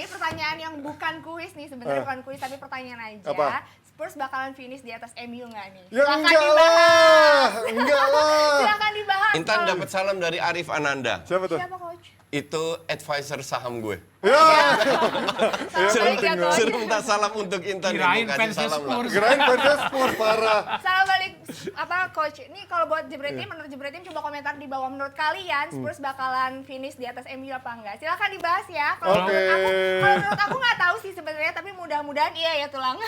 pertanyaan yang bukan kuis nih sebenarnya, bukan kuis tapi pertanyaan aja. Apa? Spurs bakalan finish di atas MU nggak nih? Ya Silakan enggak dibahas. lah, enggak lah. Silakan dibahas. Intan dapat salam dari Arif Ananda. Siapa tuh? Siapa coach? Itu advisor saham gue. Ya, Salam balik ya coach. Suruh minta salam untuk Intan. Kirain Gue kasih fansnya salam lah. Spurs. kirain fansnya Spurs parah. Salam balik apa coach? Ini kalau buat Jebretim, menurut Jebretim coba komentar di bawah, menurut kalian Spurs bakalan finish di atas MU apa enggak? Silakan dibahas ya. Kalau Oke. menurut aku nggak tahu sih sebenarnya, tapi mudah-mudahan iya ya tulang.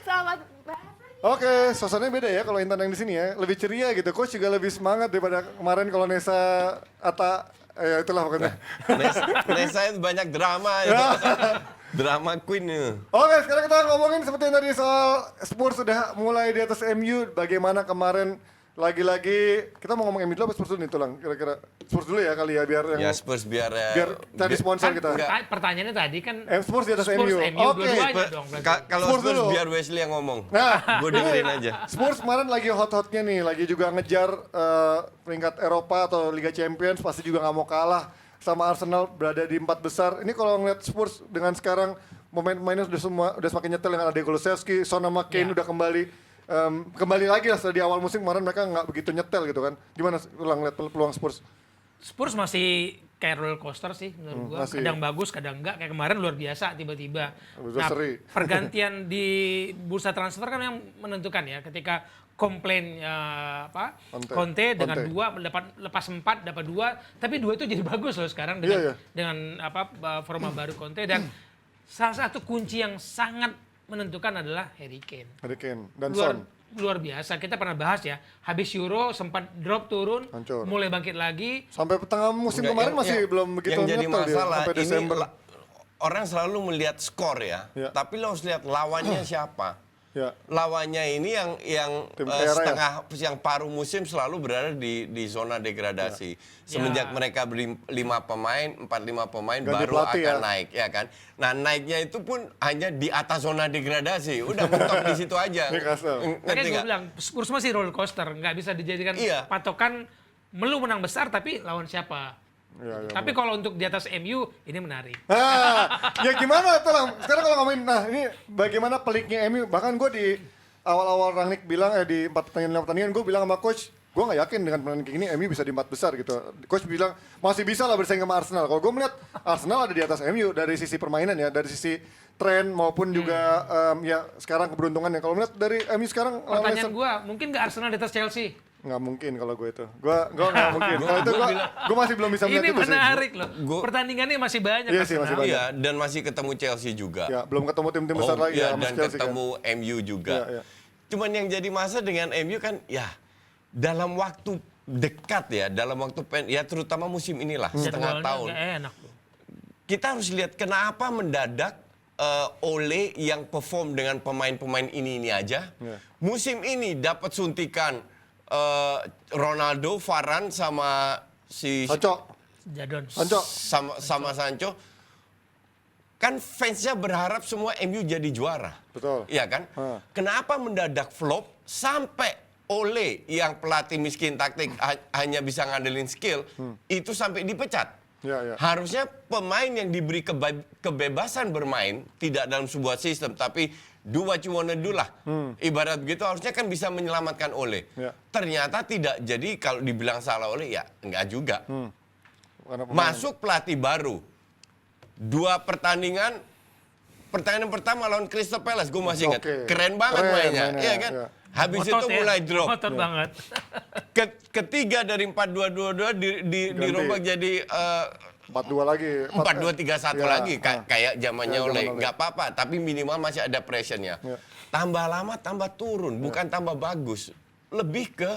Selamat bahas. Oke, suasananya beda ya kalau Intan yang di sini ya. Lebih ceria gitu. Coach juga lebih semangat daripada kemarin kalau Nesa Ata. Ya itulah pokoknya. Nesa itu banyak drama itu. Drama queen itu. Oke, sekarang kita ngomongin seperti yang tadi soal Spurs sudah mulai di atas MU. Bagaimana kemarin lagi-lagi kita mau ngomong MU dulu apa Spurs dulu nih tulang? Kira-kira Spurs dulu ya kali ya biar yang Ya Spurs biar cari sponsor kita. enggak. Pertanyaannya tadi kan Spurs di atas Spurs MU. MU Oke. dua-duanya dong. berarti. Kalau Spurs Spurs dulu. biar Wesley yang ngomong. Nah, Gue dengerin aja. Spurs kemarin lagi hot-hotnya nih, lagi juga ngejar peringkat Eropa atau Liga Champions, pasti juga nggak mau kalah sama Arsenal berada di 4 besar. Ini kalau ngeliat Spurs dengan sekarang pemain-pemainnya udah semakin nyetel dengan ada Kulusevski, Son sama Kane udah kembali lagi lah setelah di awal musim kemarin mereka nggak begitu nyetel gitu kan. Gimana ulang ngeliat peluang Spurs? Spurs masih kayak roller coaster sih menurut gua. masih. Kadang bagus, kadang enggak. Kayak kemarin luar biasa tiba-tiba. Udah seri. Pergantian di bursa transfer kan yang menentukan ya. Ketika komplain Conte dengan Conte. 2 lepas 4 dapat 2, tapi 2 itu jadi bagus loh sekarang Iya, dengan forma baru Conte, dan salah satu kunci yang sangat menentukan adalah Harry Kane. Harry Kane dan Son. Luar biasa. Kita pernah bahas ya. Habis Euro sempat drop turun, Hancur. mulai bangkit lagi. Sampai tengah musim Enggak, kemarin masih belum begitu yang jadi nyetel dia masalah sampai ini Desember. orang selalu melihat skor ya, Ya. tapi lo harus lihat lawannya siapa. Ya. Lawannya ini yang Tim era setengah yang paruh musim selalu berada di zona degradasi. Semenjak mereka beri 5 pemain, 4-5 pemain Ganti baru pelatih akan ya. naik ya kan. Nah, naiknya itu pun hanya di atas zona degradasi. Udah mentok di situ aja. Newcastle. Makanya Ngerti gue nggak? bilang, Spurs masih roller coaster. Nggak bisa dijadikan Iya. patokan melu menang besar, tapi lawan siapa. Ya, ya, Tapi kalau untuk di atas MU, ini menarik. Ya gimana tuh Lang? Sekarang kalau ngomongin, nah ini bagaimana peliknya MU. Bahkan gue di awal-awal Rangnick bilang, di 4 pertandingan gue bilang sama coach, gue gak yakin dengan permainan kayak gini MU bisa di 4 besar gitu. Coach bilang masih bisa lah bersaing sama Arsenal. Kalau gue melihat Arsenal ada di atas MU dari sisi permainan ya, dari sisi tren maupun juga ya sekarang keberuntungan ya. Kalau melihat dari MU sekarang lawan Pertanyaan Leicester, gue, mungkin nggak Arsenal di atas Chelsea? nggak mungkin kalau gue itu. Gue nggak mungkin. Kalau itu gue masih belum bisa melihat Ini itu sih. menarik loh. Pertandingannya masih banyak. Iya sih, Arsenal. masih banyak. Iya, dan masih ketemu Chelsea juga. Ya, belum ketemu tim-tim besar lagi ya iya, sama dan Chelsea kan. ketemu MU juga. Iya, iya. Cuman yang jadi masalah dengan MU kan ya dalam waktu dekat ya, dalam waktu ya terutama musim inilah setengah Jadwalnya tahun. nggak enak loh. Kita harus lihat kenapa mendadak Ole yang perform dengan pemain-pemain ini aja. Iya. Musim ini dapat suntikan Ronaldo, Varane sama si Sancho. Jadon. Sancho. sama Sancho. Kan fansnya berharap semua MU jadi juara. Betul. Iya kan? Kenapa mendadak flop sampai Ole yang pelatih miskin taktik hanya bisa ngandelin skill itu sampai dipecat? Ya, ya. Harusnya pemain yang diberi kebebasan bermain tidak dalam sebuah sistem tapi do what you wanna do lah. Ibarat begitu harusnya kan bisa menyelamatkan Ole. Ya. Ternyata tidak. Jadi kalau dibilang salah Ole ya enggak juga. Karena pemain. Masuk pelatih baru. 2 pertandingan pertama lawan Crystal Palace, gue masih ingat. Oke. Keren banget mainnya, iya kan? iya. Habis Otot itu ya, mulai drop. otot banget. Ketiga dari 4-2-2-2 dirombak jadi 4-2 lagi. 4-2-3-1 Ya, lagi kayak zamannya Ya, Ole. zaman Ole. Nggak apa-apa, tapi minimal masih ada pressure-nya. Ya. Tambah lama tambah turun, bukan tambah bagus. Lebih ke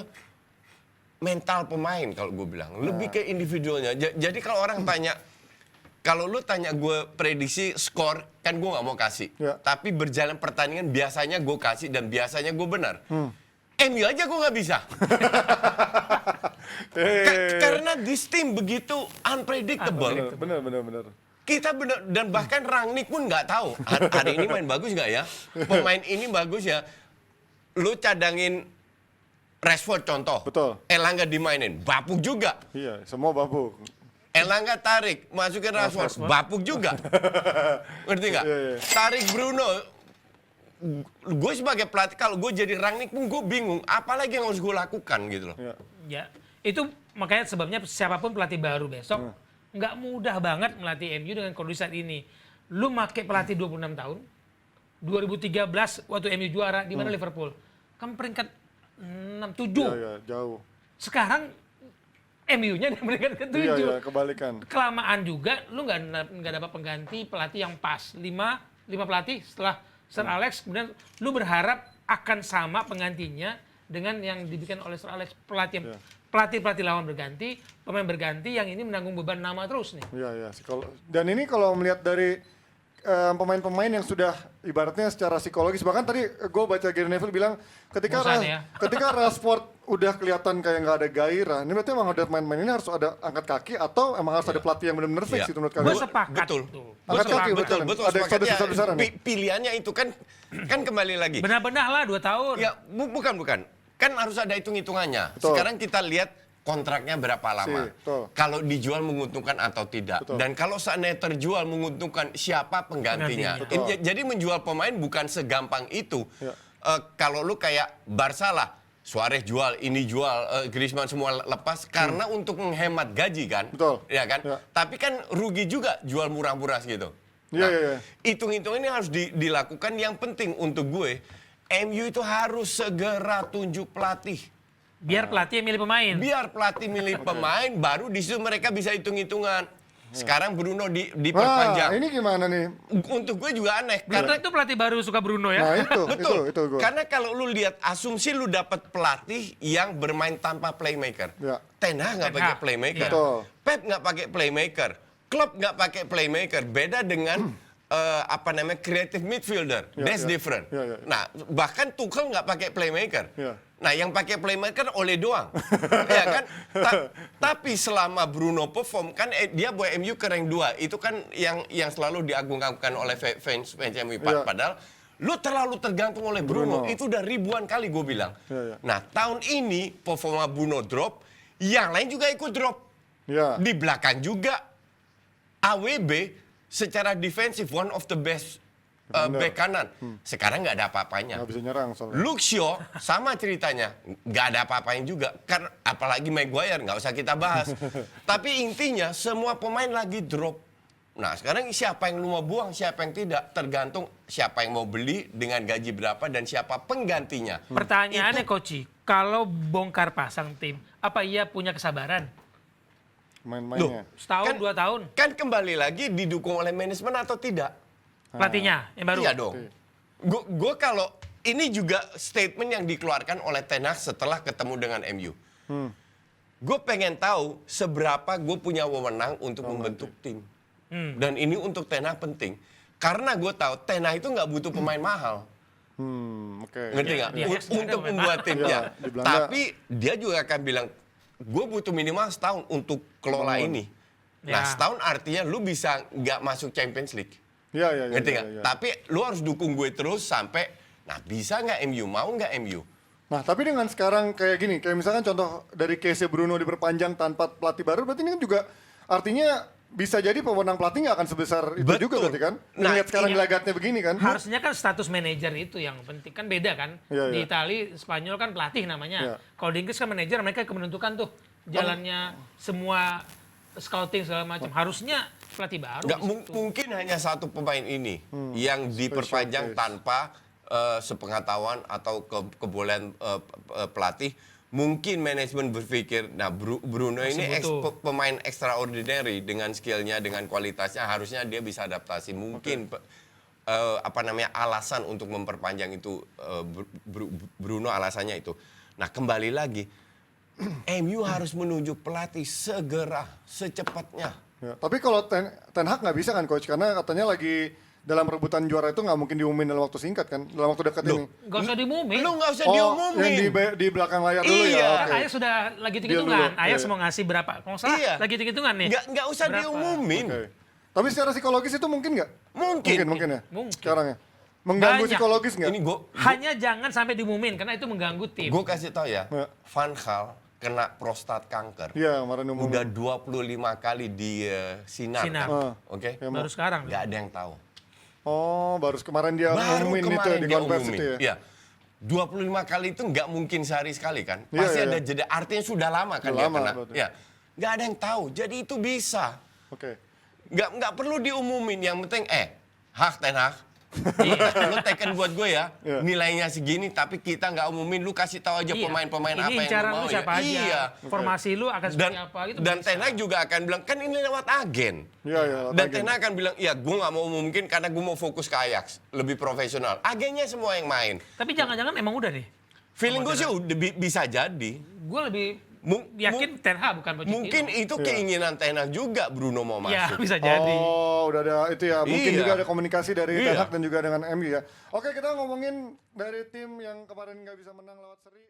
mental pemain kalau gue bilang, lebih ke individualnya. Jadi kalau orang tanya, kalau lu tanya gue prediksi skor, kan gue nggak mau kasih. Ya. Tapi berjalan pertandingan biasanya gue kasih dan biasanya gue benar. MU aja gue nggak bisa. Karena this team begitu unpredictable. Bener. Kita benar, dan bahkan Rangnick pun nggak tahu hari ini main bagus nggak ya, pemain ini bagus ya. Lu cadangin Rashford contoh, Betul. Elanga dimainin, bapuk juga. Iya, semua babuk. Elanga tarik, masukin Rashford, bapuk juga. Ngerti nggak? Iya. Tarik Bruno. Gue sebagai pelatih, kalau gue jadi Rangnick pun gue bingung. Apalagi yang harus gue lakukan gitu loh. Iya. Ya, itu makanya sebabnya siapapun pelatih baru besok nggak mudah banget melatih MU dengan kondisi saat ini. Lu make pelatih 26 tahun, 2013 waktu MU juara di mana Liverpool, kan peringkat 6, 7. Iya, jauh. Sekarang MU-nya di peringkat ke-7. Iya, kebalikan. Kelamaan juga, lu nggak dapat pengganti pelatih yang pas. 5 pelatih setelah Sir Alex, kemudian lu berharap akan sama penggantinya dengan yang dibikin oleh Sir Alex. Pelatih lawan berganti, pemain berganti, yang ini menanggung beban nama terus nih. Iya. Dan ini kalau melihat dari pemain-pemain yang sudah ibaratnya secara psikologis, bahkan tadi gue baca Gary Neville bilang ketika Bosan ya. ketika Rashford udah kelihatan kayak nggak ada gairah, ini berarti emang ada pemain-pemain ini harus ada angkat kaki atau emang harus ada pelatih yang benar-benar fix Iya. itu menurut Gue kalian? sepakat. Betul. tuh. Angkat kaki, betul. Ada sepakat. besar-besaran ya? Pilihannya itu kan kembali lagi. Benar-benar lah 2 tahun. Ya, bukan. Kan harus ada hitung-hitungannya. Betul. Sekarang kita lihat kontraknya berapa lama. Betul. Kalau dijual menguntungkan atau tidak. Betul. Dan kalau seandainya terjual menguntungkan, siapa penggantinya. Betul. Jadi menjual pemain bukan segampang itu. Ya. Kalau lu kayak Barca lah, Suarez jual, ini jual, Griezmann semua lepas karena untuk menghemat gaji kan. Betul. Ya kan? Ya. Tapi kan rugi juga jual murah-murah gitu. Iya. Hitung-hitung ini harus dilakukan. Yang penting untuk gue, MU itu harus segera tunjuk pelatih. Biar pelatih yang milih pemain. Biar pelatih milih pemain, baru di situ mereka bisa hitung-hitungan. Sekarang Bruno diperpanjang. Ini gimana nih? Untuk gue juga aneh. Bruno itu pelatih baru suka Bruno ya. Nah itu gue. Karena kalau lu lihat asumsi lu dapat pelatih yang bermain tanpa playmaker. Ya. Ten Hag nggak Ten pakai Hag. playmaker. Betul. Pep nggak pakai playmaker. Klopp nggak pakai playmaker. Beda dengan creative midfielder. That's different. Ya. Nah, bahkan Tuchel nggak pakai playmaker. Ya. Nah, yang pakai playmaker Ole doang. Ya kan? Tapi selama Bruno perform kan dia bawa MU ke rank 2. Itu kan yang selalu diagung-agungkan oleh fans MU. Ya. Padahal lu terlalu tergantung oleh Bruno. Itu udah ribuan kali gue bilang. Ya. Nah, tahun ini performa Bruno drop, yang lain juga ikut drop. Ya. Di belakang juga AWB secara defensif one of the best back kanan. Sekarang nggak ada apa-apanya. Nggak bisa nyerang soalnya. Luke Shaw sama ceritanya, nggak ada apa-apanya juga. Karena apalagi Maguire nggak usah kita bahas. Tapi intinya semua pemain lagi drop. Nah sekarang siapa yang lu mau buang, siapa yang tidak, tergantung siapa yang mau beli dengan gaji berapa dan siapa penggantinya. Pertanyaannya Koci, kalau bongkar pasang tim, apa ia punya kesabaran? Main-mainnya. Setahun, 2 tahun? Kan kembali lagi didukung oleh manajemen atau tidak? Pelatihnya yang baru? Iya dong. Gue kalau ini juga statement yang dikeluarkan oleh Ten Hag setelah ketemu dengan MU. Gue pengen tahu seberapa gue punya wewenang untuk membentuk tim. Dan ini untuk Ten Hag penting. Karena gue tahu Ten Hag itu nggak butuh pemain mahal. Oke. Ngerti nggak? Dia Untuk ada membuat timnya. Ya, di Belanda. Tapi dia juga akan bilang, gue butuh minimal setahun untuk kelola ini. Nah Ya. setahun artinya lu bisa nggak masuk Champions League. Iya. Ngerti nggak? Tapi lu harus dukung gue terus sampai, nah bisa nggak MU? Mau nggak MU? Nah, tapi dengan sekarang kayak gini, kayak misalkan contoh dari case Bruno diperpanjang tanpa pelatih baru, berarti ini kan juga artinya bisa jadi pemenang pelatih nggak akan sebesar itu Betul. juga berarti kan? Nah, Lihat sekarang iya. lagatnya begini kan? Harusnya kan status manajer itu yang penting, kan beda kan? Iya, Di iya. Itali, Spanyol kan pelatih Iya. namanya. Kalau di Inggris kan manajer, mereka yang menentukan tuh jalannya semua scouting segala macam. Harusnya pelatih baru. Nggak, di situ. mungkin hanya satu pemain ini yang diperpanjang case. tanpa sepengetahuan atau kebolehan pelatih. Mungkin manajemen berpikir, nah Bruno ini butuh. pemain extraordinary dengan skillnya, dengan kualitasnya, harusnya dia bisa adaptasi. Mungkin alasan untuk memperpanjang itu Bruno alasannya itu. Nah kembali lagi, MU harus menunjuk pelatih segera, secepatnya. Ya, tapi kalau Ten Hag nggak bisa kan coach, karena katanya lagi dalam rebutan juara itu nggak mungkin diumumin dalam waktu singkat kan, dalam waktu dekat ini. Gak usah diumumin. Lu nggak usah Oh, diumumin. yang di belakang layar dulu Iya. ya. Kan Oke. Ajax sudah lagi Deal hitung-hitungan. dulu, Ajax iya. mau ngasih berapa? Kalau nggak salah Iya. lagi hitung-hitungan nih. Nggak usah Berapa? diumumin. Oke. Tapi secara psikologis itu mungkin nggak? Mungkin. Mungkin ya? Mungkin. Sekarang ya? Mengganggu Banyak. psikologis nggak? Ini gue Hanya jangan sampai diumumin karena itu mengganggu tim. kasih tau ya, Ya. Van Gaal kena prostat kanker. Iya, kemarin umum. Udah 25 kali di sinar Sinar. kan. Oke. Ya, Baru sekarang. Nggak ada yang tahu. Oh, baru kemarin dia Baru ngumumin itu kemarin di dia konversi umumin. itu ya. Iya. 25 kali itu nggak mungkin sehari sekali kan. Iya, Pasti iya, ada iya. jeda. Artinya sudah lama kan Sudah dia lama, kena. betul. Ya. Nggak ada yang tahu. Jadi itu bisa. Oke. Nggak perlu diumumin. Yang penting Ten Hag. Lu teken buat gue ya, Iya. nilainya segini tapi kita nggak umumin, lu kasih tahu aja Iya. pemain-pemain apa Ini yang incaran lu mau lu ya. siapa aja, Iya. formasi lu akan Dan seperti apa gitu. dan bisa. Ten Hag juga akan bilang kan ini lewat agen. Iya, iya. Dan agen. Ten Hag akan bilang, ya gue nggak mau mungkin karena gue mau fokus ke Ajax, lebih profesional. Agennya semua yang main. Tapi jangan-jangan emang udah nih. Feeling gue sih udah bisa jadi. Gue lebih yakin Ten Hag bukan Pochettino. Mungkin itu keinginan Ten Hag juga Bruno mau Ya, masuk. bisa jadi. Oh, udah ada itu ya. Mungkin Iya. juga ada komunikasi dari Iya. Ten Hag dan juga dengan MU ya. Oke, kita ngomongin dari tim yang kemarin nggak bisa menang lewat seri.